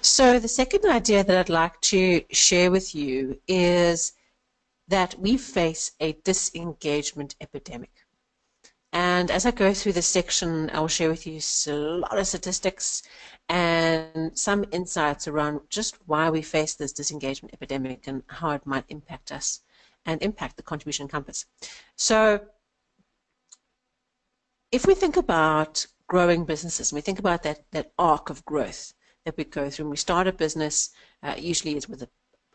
So the second idea that I'd like to share with you is that we face a disengagement epidemic. And as I go through this section, I'll share with you a lot of statistics and some insights around just why we face this disengagement epidemic and how it might impact us and impact the contribution compass. So if we think about growing businesses, and we think about that arc of growth that we go through, when we start a business, usually it's with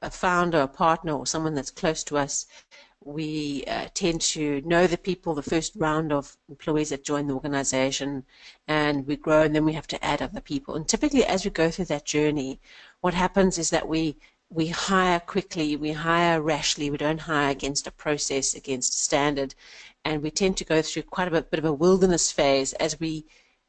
a founder, a partner, or someone that's close to us. We tend to know the people, the first round of employees that join the organization, and we grow, and then we have to add other people. And typically, as we go through that journey, what happens is that we hire quickly, we hire rashly, we don't hire against a process, against a standard, and we tend to go through quite a bit of a wilderness phase as we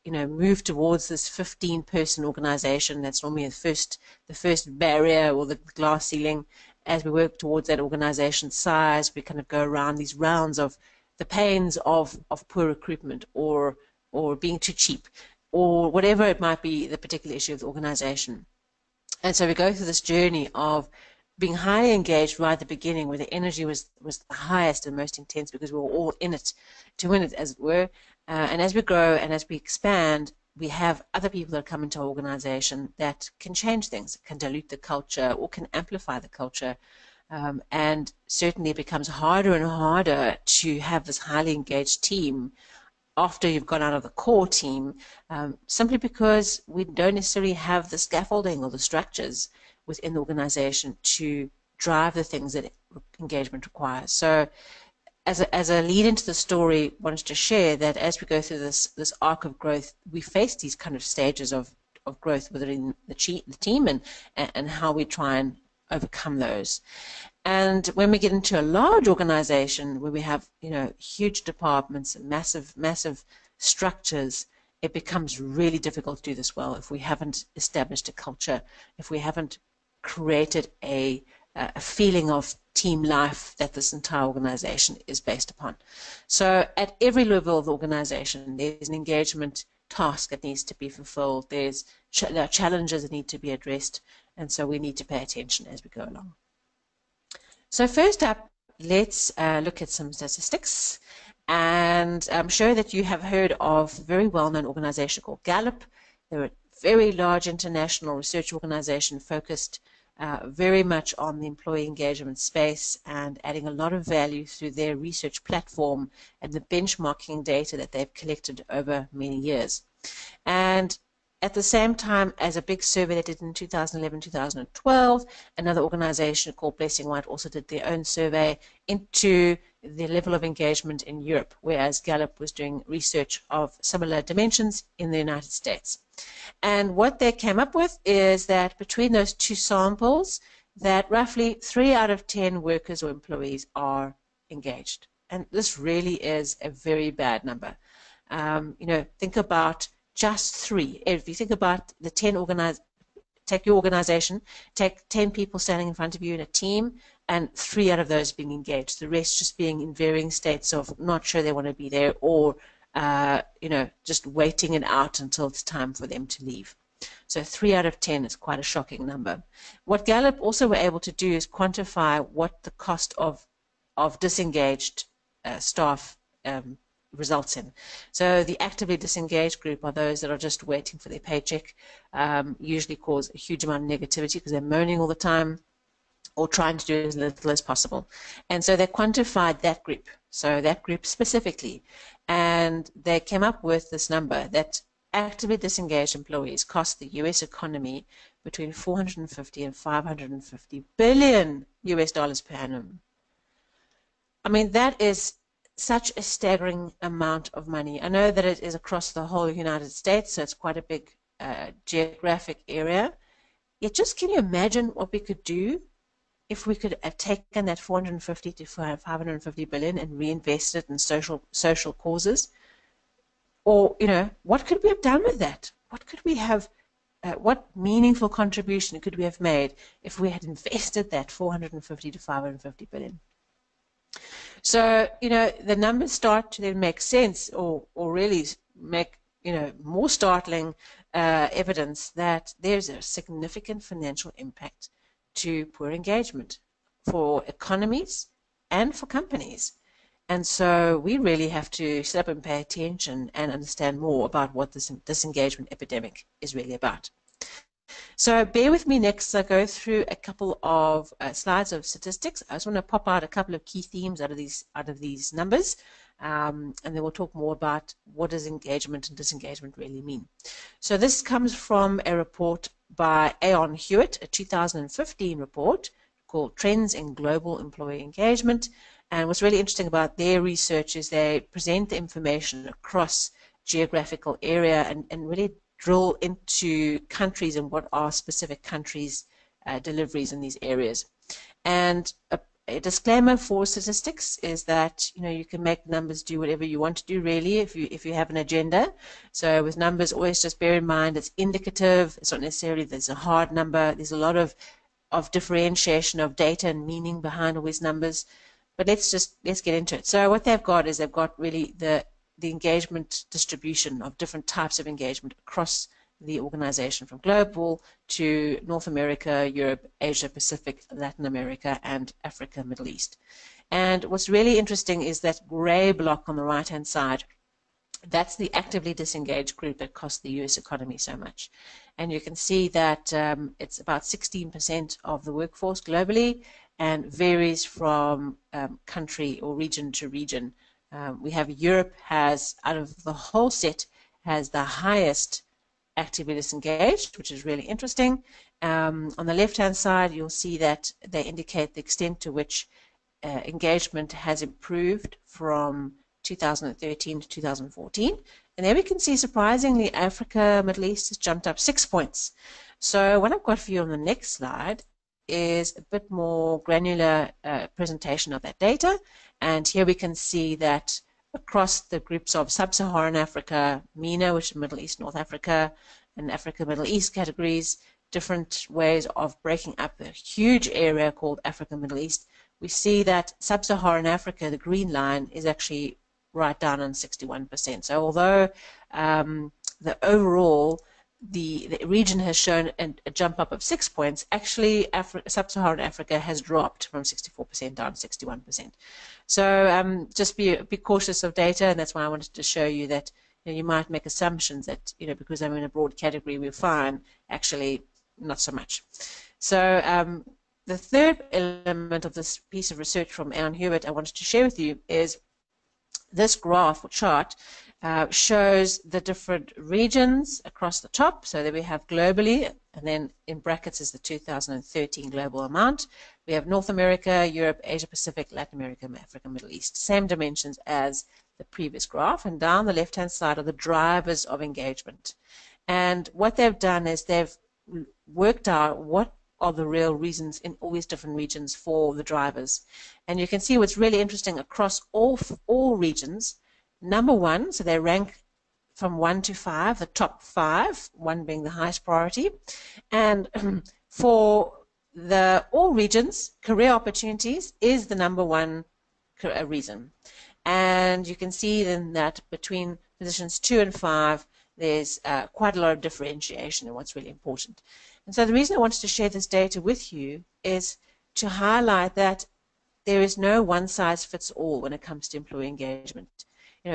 move towards this 15-person organization. That's normally the first barrier or the glass ceiling. As we work towards that organization size, we kind of go around these rounds of the pains of poor recruitment or being too cheap or whatever it might be, the particular issue of the organization. And so we go through this journey of being highly engaged right at the beginning, where the energy was the highest and most intense because we were all in it to win it, as it were. And as we grow and as we expand, we have other people that come into our organization that can change things, can dilute the culture or can amplify the culture. And certainly it becomes harder and harder to have this highly engaged team after you've gone out of the core team, simply because we don't necessarily have the scaffolding or the structures within the organization to drive the things that engagement requires. So as a lead into the story, I wanted to share that as we go through this arc of growth, we face these kind of stages of growth within the team and how we try and overcome those. And when we get into a large organization where we have huge departments and massive structures, it becomes really difficult to do this well if we haven't established a culture, if we haven't created a feeling of team life that this entire organization is based upon. So at every level of the organization, there's an engagement task that needs to be fulfilled. There are challenges that need to be addressed, and so we need to pay attention as we go along. So first up, let's look at some statistics, and I'm sure that you have heard of a very well-known organization called Gallup. They're a very large international research organization focused very much on the employee engagement space and adding a lot of value through their research platform and the benchmarking data that they've collected over many years. And at the same time as a big survey they did in 2011-2012, another organization called Blessing White also did their own survey into the level of engagement in Europe, whereas Gallup was doing research of similar dimensions in the United States. And what they came up with is that between those two samples, that roughly 3 out of 10 workers or employees are engaged. And this really is a very bad number. Think about just 3. If you think about the 10 take your organization, take 10 people standing in front of you in a team, and 3 out of those being engaged. The rest just being in varying states of not sure they want to be there or just waiting it out until it's time for them to leave. So 3 out of 10 is quite a shocking number. What Gallup also were able to do is quantify what the cost of disengaged staff results in. So the actively disengaged group are those that are just waiting for their paycheck, usually cause a huge amount of negativity because they're moaning all the time or trying to do as little as possible. And so they quantified that group, so that group specifically, and they came up with this number that actively disengaged employees cost the US economy between 450 and 550 billion US dollars per annum. I mean, that is such a staggering amount of money. I know that it is across the whole United States, so it's quite a big geographic area. Yet just can you imagine what we could do if we could have taken that 450 to 550 billion and reinvested it in social causes? Or, what could we have done with that? What could we have, what meaningful contribution could we have made if we had invested that 450 to 550 billion? So, the numbers start to then make sense or really make more startling evidence that there's a significant financial impact to poor engagement for economies and for companies. And so we really have to sit up and pay attention and understand more about what this disengagement epidemic is really about. So bear with me next. I go through a couple of slides of statistics. I just want to pop out a couple of key themes out of these numbers, and then we'll talk more about what does engagement and disengagement really mean. So this comes from a report by Aon Hewitt, a 2015 report called Trends in Global Employee Engagement. And what's really interesting about their research is they present the information across geographical area and really drill into countries and what are specific countries' deliveries in these areas. And a disclaimer for statistics is that you can make numbers do whatever you want to do, really, if you have an agenda. So with numbers, always just bear in mind it's indicative. It's not necessarily there's a hard number. There's a lot of differentiation of data and meaning behind all these numbers. But let's get into it. So what they've got is they've got really the engagement distribution of different types of engagement across the organization, from global to North America, Europe, Asia Pacific, Latin America, and Africa, Middle East. And what's really interesting is that gray block on the right-hand side. That's the actively disengaged group that cost the US economy so much. And you can see that it's about 16% of the workforce globally, and varies from country or region to region. We have Europe has, out of the whole set, has the highest actively disengaged, which is really interesting. On the left-hand side, you'll see that they indicate the extent to which engagement has improved from 2013 to 2014. And there we can see, surprisingly, Africa, Middle East has jumped up 6 points. So what I've got for you on the next slide is a bit more granular presentation of that data. And here we can see that across the groups of Sub-Saharan Africa, MENA, which is Middle East, North Africa, and Africa, Middle East categories, different ways of breaking up a huge area called Africa, Middle East. We see that Sub-Saharan Africa, the green line, is actually right down on 61%. So although the overall the region has shown a jump up of 6 points, actually Sub-Saharan Africa has dropped from 64% down to 61%. So just be cautious of data, and that's why I wanted to show you that you might make assumptions that because I'm in a broad category we're fine. Actually, not so much. So the third element of this piece of research from Aon Hewitt I wanted to share with you is this graph or chart. Shows the different regions across the top. So that we have globally, and then in brackets is the 2013 global amount. We have North America, Europe, Asia Pacific, Latin America, Africa, Middle East. Same dimensions as the previous graph. And down the left-hand side are the drivers of engagement. And what they've done is they've worked out what are the real reasons in all these different regions for the drivers. And you can see what's really interesting across all regions. Number one, so they rank from 1 to 5, the top 5, 1 being the highest priority. And for all regions, career opportunities is the number 1 reason. And you can see then that between positions 2 and 5, there's quite a lot of differentiation in what's really important. And so the reason I wanted to share this data with you is to highlight that there is no one-size-fits-all when it comes to employee engagement.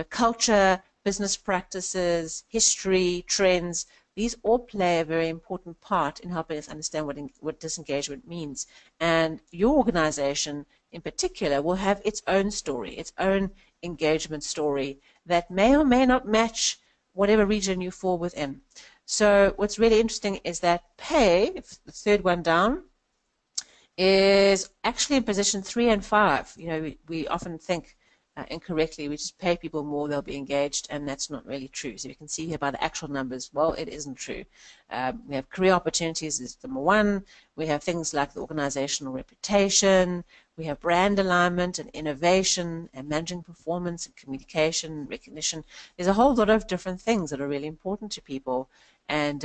Culture, business practices, history, trends, these all play a very important part in helping us understand what disengagement means. And your organization in particular will have its own story, its own engagement story that may or may not match whatever region you fall within. So what's really interesting is that pay, the third one down, is actually in position 3 and 5. We often think incorrectly, we just pay people more, they'll be engaged, and that's not really true. So you can see here by the actual numbers, well, it isn't true. We have career opportunities is number 1. We have things like the organizational reputation. We have brand alignment and innovation and managing performance and communication, recognition. There's a whole lot of different things that are really important to people, and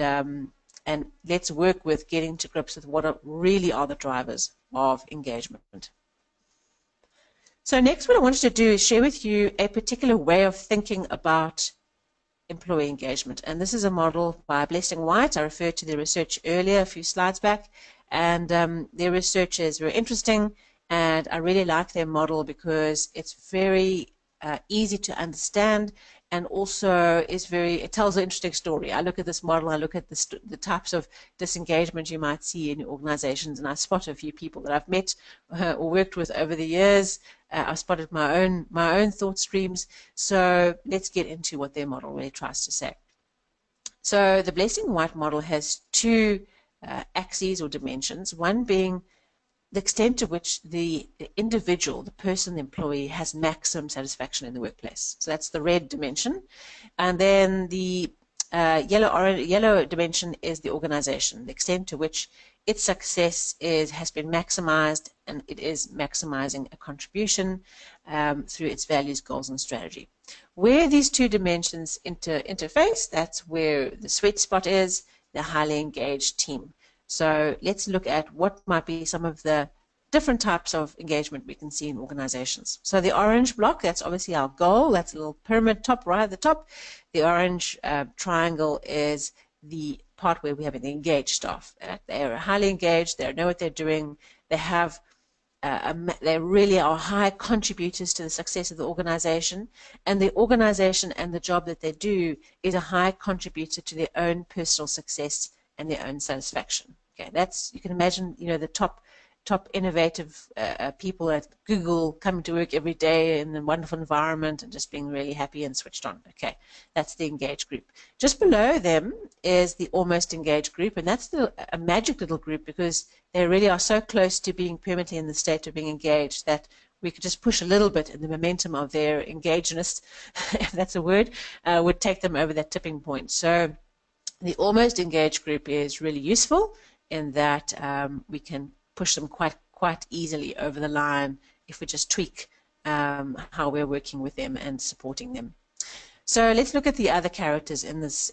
let's work with getting to grips with what really are the drivers of engagement. So next, what I wanted to do is share with you a particular way of thinking about employee engagement. And this is a model by Blessing White. I referred to the research earlier, a few slides back, and their research is very interesting, and I really like their model because it's very easy to understand, and also it tells an interesting story. I look at this model, I look at the types of disengagement you might see in organizations, and I spot a few people that I've met or worked with over the years. I've spotted my own thought streams. So let's get into what their model really tries to say. So the Blessing White model has two axes or dimensions, one being the extent to which the individual, the person, the employee, has maximum satisfaction in the workplace. So that's the red dimension. And then the yellow dimension is the organization, the extent to which its success has been maximized, and it is maximizing a contribution through its values, goals, and strategy. Where these two dimensions interface, that's where the sweet spot is, the highly engaged team. So let's look at what might be some of the different types of engagement we can see in organizations. So the orange block, that's obviously our goal. That's a little pyramid top right at the top. The orange triangle is the part where we have an engaged staff. They are highly engaged. They know what they're doing. They have they really are high contributors to the success of the organization, and the organization and the job that they do is a high contributor to their own personal success and their own satisfaction. Okay, that's, you can imagine, you know, the top innovative people at Google coming to work every day in a wonderful environment and just being really happy and switched on. Okay, that's the engaged group. Just below them is the almost engaged group, and that's a magic little group because they really are so close to being permanently in the state of being engaged that we could just push a little bit and the momentum of their engagedness, if that's a word, would take them over that tipping point. So the almost engaged group is really useful in that we can push them quite easily over the line if we just tweak how we're working with them and supporting them. So let's look at the other characters in this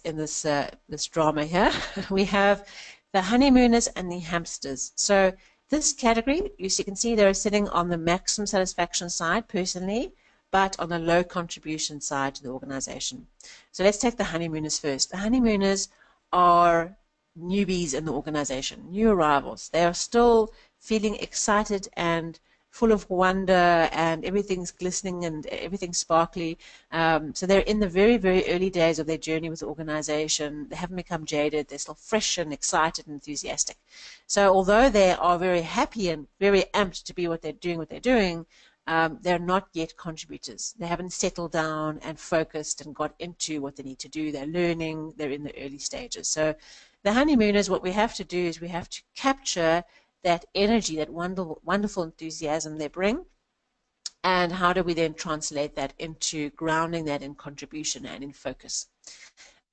drama here. We have the honeymooners and the hamsters. So this category, you can see they're sitting on the maximum satisfaction side personally, but on the low contribution side to the organization. So let's take the honeymooners first. The honeymooners are newbies in the organization, new arrivals. They are still feeling excited and full of wonder, and everything's glistening and everything's sparkly. So they're in the very, very early days of their journey with the organization. They haven't become jaded. They're still fresh and excited and enthusiastic. So although they are very happy and very amped to be what they're doing, they're not yet contributors. They haven't settled down and focused and got into what they need to do. They're learning. They're in the early stages. So the honeymooners, what we have to do is we have to capture that energy, that wonderful enthusiasm they bring, and how do we then translate that into grounding that in contribution and in focus.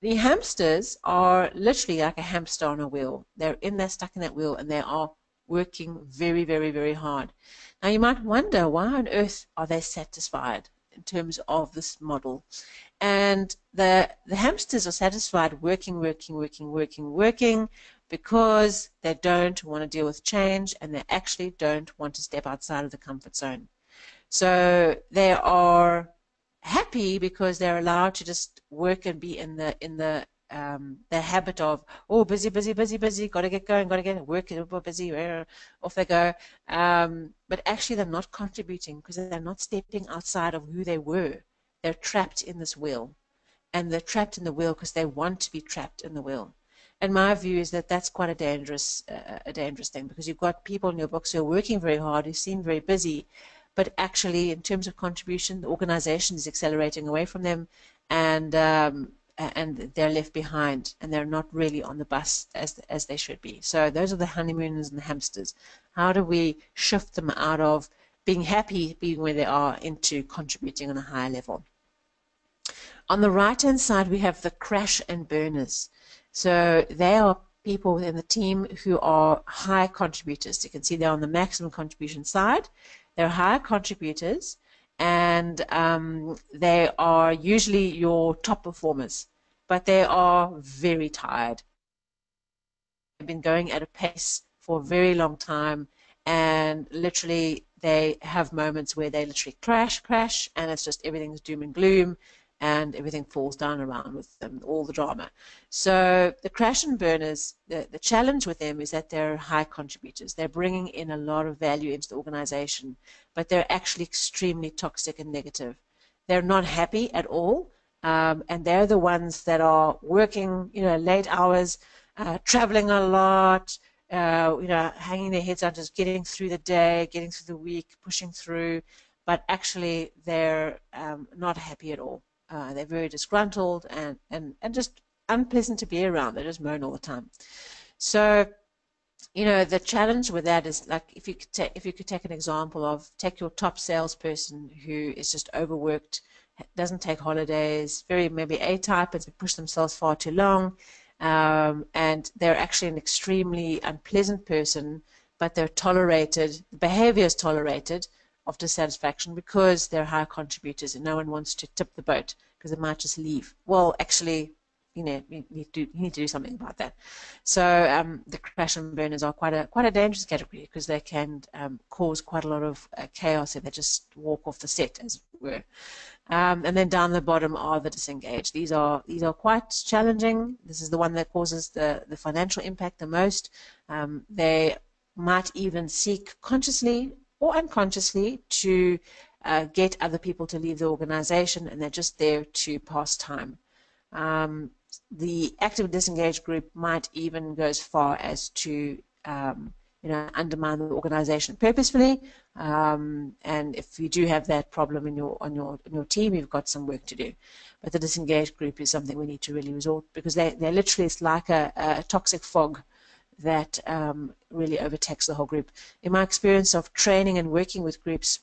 The hamsters are literally like a hamster on a wheel. They're stuck in that wheel, and they are working very, very, very hard. Now you might wonder, why on earth are they satisfied in terms of this model? And the hamsters are satisfied working because they don't want to deal with change, and they actually don't want to step outside of the comfort zone. So they are happy because they're allowed to just work and be in the habit of, oh, busy, got to get going, got to get work, busy, off they go. But actually they're not contributing because they're not stepping outside of who they were. They're trapped in this wheel, and they're trapped in the wheel because they want to be trapped in the wheel. And my view is that that's quite a dangerous thing, because you've got people in your books who are working very hard, who seem very busy, but actually in terms of contribution, the organization is accelerating away from them, and they're left behind, and they're not really on the bus as they should be. So those are the honeymooners and the hamsters. How do we shift them out of being happy, being where they are, into contributing on a higher level? On the right-hand side, we have the crash and burners. So they are people within the team who are high contributors. You can see they're on the maximum contribution side. They're high contributors, and they are usually your top performers, but they are very tired. They've been going at a pace for a very long time, and literally they have moments where they literally crash, and it's just everything's doom and gloom. and everything falls down around with them, all the drama. So the crash and burners, the challenge with them is that they're high contributors. They're bringing in a lot of value into the organization, but they're actually extremely toxic and negative. They're not happy at all, and they're the ones that are working, late hours, traveling a lot, hanging their heads out, just getting through the day, getting through the week, pushing through, but actually they're not happy at all. They're very disgruntled and just unpleasant to be around. They just moan all the time. So, the challenge with that is, like, if you could take an example of, take your top salesperson who is just overworked, doesn't take holidays, very maybe A-type, and push themselves far too long, and they're actually an extremely unpleasant person, but they're tolerated, the behavior is tolerated of dissatisfaction because they're high contributors and no one wants to tip the boat because they might just leave. Well, actually, you need to do something about that. So the crash and burners are quite a dangerous category because they can cause quite a lot of chaos if they just walk off the set, as it were. And then down the bottom are the disengaged. These are quite challenging. This is the one that causes the financial impact the most. They might even seek consciously or unconsciously to get other people to leave the organization, and they're just there to pass time. The active disengaged group might even go as far as to undermine the organization purposefully, and if you do have that problem in your team, you've got some work to do. But the disengaged group is something we need to really resort, because they're literally, it's like a toxic fog that really overtakes the whole group. In my experience of training and working with groups,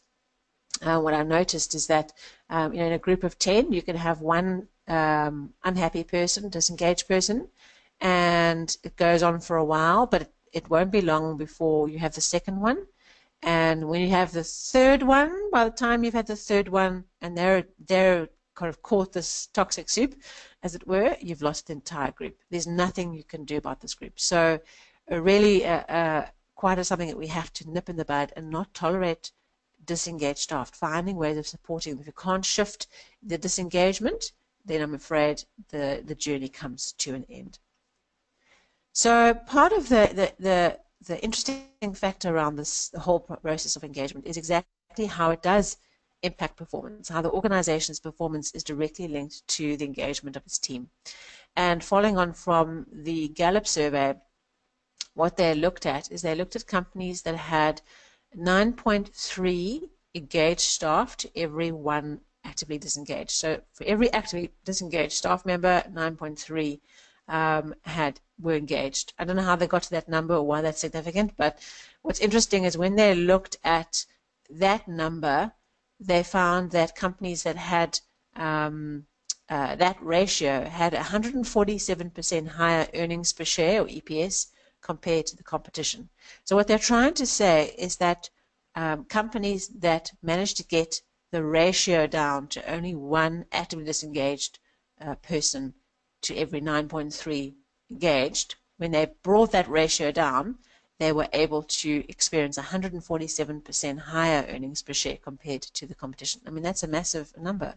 what I noticed is that in a group of 10, you can have one unhappy person, disengaged person, and it goes on for a while, but it won't be long before you have the second one. And when you have the third one, by the time you've had the third one and they're kind of caught this toxic soup, as it were, you've lost the entire group. There's nothing you can do about this group. So really quite something that we have to nip in the bud and not tolerate disengaged staff, finding ways of supporting them. If you can't shift the disengagement, then I'm afraid the journey comes to an end. So part of the interesting factor around the whole process of engagement is exactly how it does impact performance, how the organization's performance is directly linked to the engagement of its team. And following on from the Gallup survey, what they looked at is they looked at companies that had 9.3 engaged staff to every one actively disengaged. So for every actively disengaged staff member, 9.3 were engaged. I don't know how they got to that number or why that's significant, but what's interesting is when they looked at that number, they found that companies that had that ratio had 147% higher earnings per share, or EPS, compared to the competition. So what they're trying to say is that companies that manage to get the ratio down to only one actively disengaged person to every 9.3 engaged, when they brought that ratio down, they were able to experience 147% higher earnings per share compared to the competition. I mean, that's a massive number.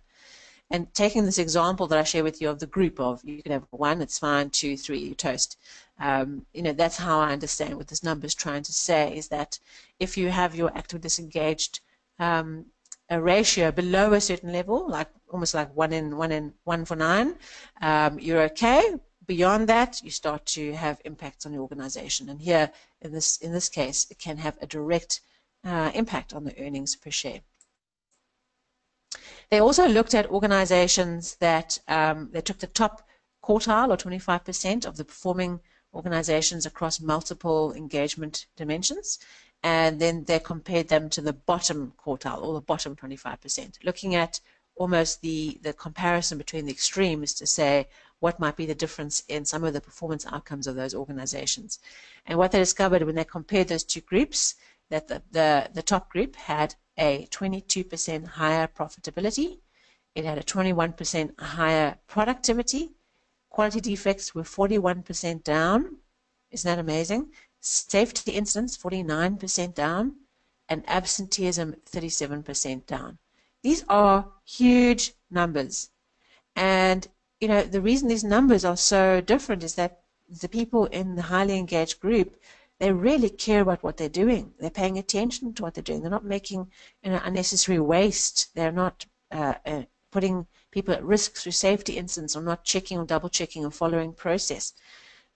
And taking this example that I share with you of the group of, you can have one, it's fine, 2, 3, you toast. That's how I understand what this number is trying to say, is that if you have your active disengaged a ratio below a certain level, like almost like 1 for 9, you're okay. Beyond that, you start to have impacts on the organization. And here, in this case, it can have a direct impact on the earnings per share. They also looked at organizations that they took the top quartile, or 25% of the performing organizations across multiple engagement dimensions, and then they compared them to the bottom quartile, or the bottom 25%, looking at almost the comparison between the extremes to say what might be the difference in some of the performance outcomes of those organizations. And what they discovered when they compared those two groups, that the top group had a 22% higher profitability, it had a 21% higher productivity, quality defects were 41% down, isn't that amazing? Safety incidents 49% down, and absenteeism 37% down. These are huge numbers. And, you know, the reason these numbers are so different is that the people in the highly engaged group, they really care about what they're doing. They're paying attention to what they're doing. They're not making, you know, unnecessary waste. They're not putting people at risk through safety incidents, or not checking or double checking or following process.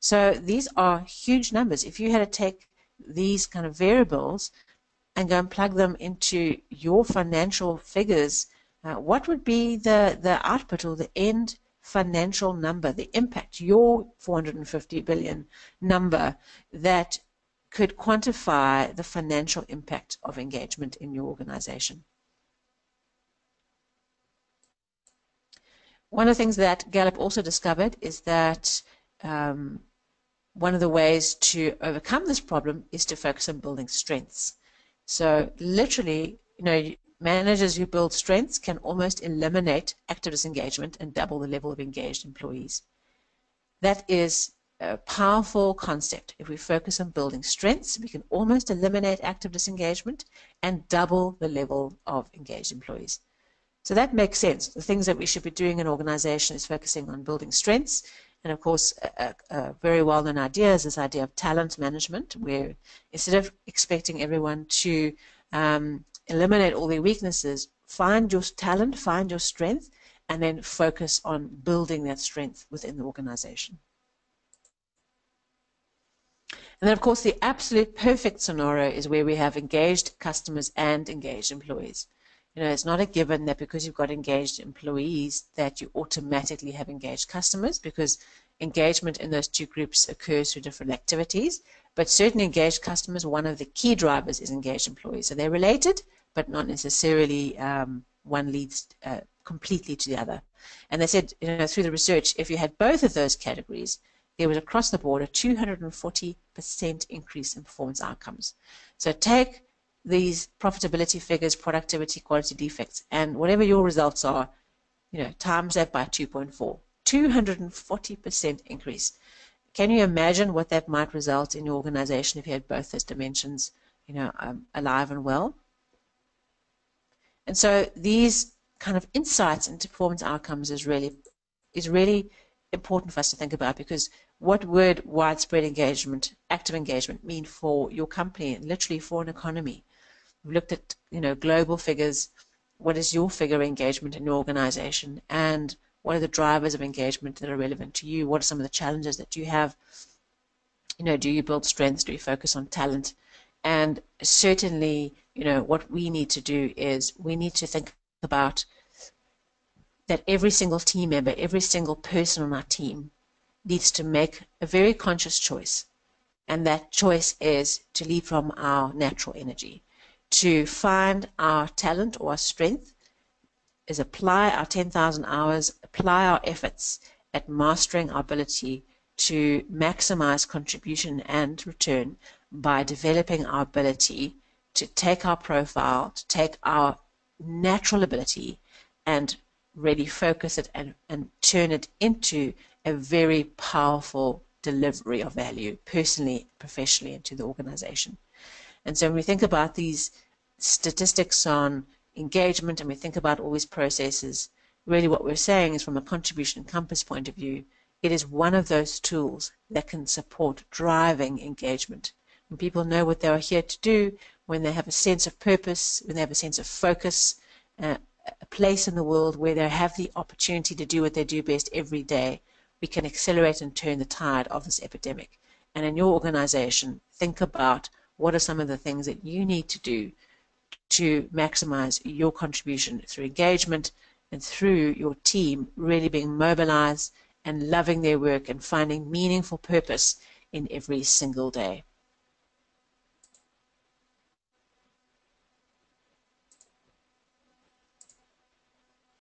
So these are huge numbers. If you had to take these kind of variables and go and plug them into your financial figures, what would be the output or the end financial number, the impact, your 450 billion number that could quantify the financial impact of engagement in your organization? One of the things that Gallup also discovered is that one of the ways to overcome this problem is to focus on building strengths. So literally, you know, managers who build strengths can almost eliminate active disengagement and double the level of engaged employees. That is a powerful concept. If we focus on building strengths, we can almost eliminate active disengagement and double the level of engaged employees. So that makes sense. The things that we should be doing in an organization is focusing on building strengths. And of course, a very well-known idea is this idea of talent management, where instead of expecting everyone to eliminate all their weaknesses, find your talent, find your strength, and then focus on building that strength within the organization. And then, of course, the absolute perfect scenario is where we have engaged customers and engaged employees. You know, it's not a given that because you've got engaged employees that you automatically have engaged customers, because engagement in those two groups occurs through different activities. But certainly engaged customers, one of the key drivers is engaged employees. So they're related, but not necessarily one leads completely to the other. And they said, you know, through the research, if you had both of those categories, there was across the board a 240% increase in performance outcomes. So take these profitability figures, productivity, quality defects, and whatever your results are, you know, times that by 2.4, 240% increase. Can you imagine what that might result in your organization if you had both those dimensions, you know, alive and well? And so these kind of insights into performance outcomes is really important for us to think about, because what would widespread engagement, active engagement, mean for your company and literally for an economy? We've looked at, you know, global figures. What is your figure of engagement in your organization, and what are the drivers of engagement that are relevant to you? What are some of the challenges that you have? You know, do you build strengths? Do you focus on talent? And certainly, you know, what we need to do is we need to think about that every single team member, every single person on our team needs to make a very conscious choice. And that choice is to lead from our natural energy, to find our talent or our strength, is apply our 10,000 hours, apply our efforts at mastering our ability to maximize contribution and return by developing our ability to take our profile, to take our natural ability and really focus it and turn it into a very powerful delivery of value, personally, professionally, and to the organization. And so when we think about these statistics on engagement and we think about all these processes, really what we're saying is, from a contribution compass point of view, it is one of those tools that can support driving engagement. When people know what they are here to do, when they have a sense of purpose, when they have a sense of focus, a place in the world where they have the opportunity to do what they do best every day, we can accelerate and turn the tide of this epidemic. And in your organization, think about what are some of the things that you need to do to maximize your contribution through engagement and through your team really being mobilized and loving their work and finding meaningful purpose in every single day.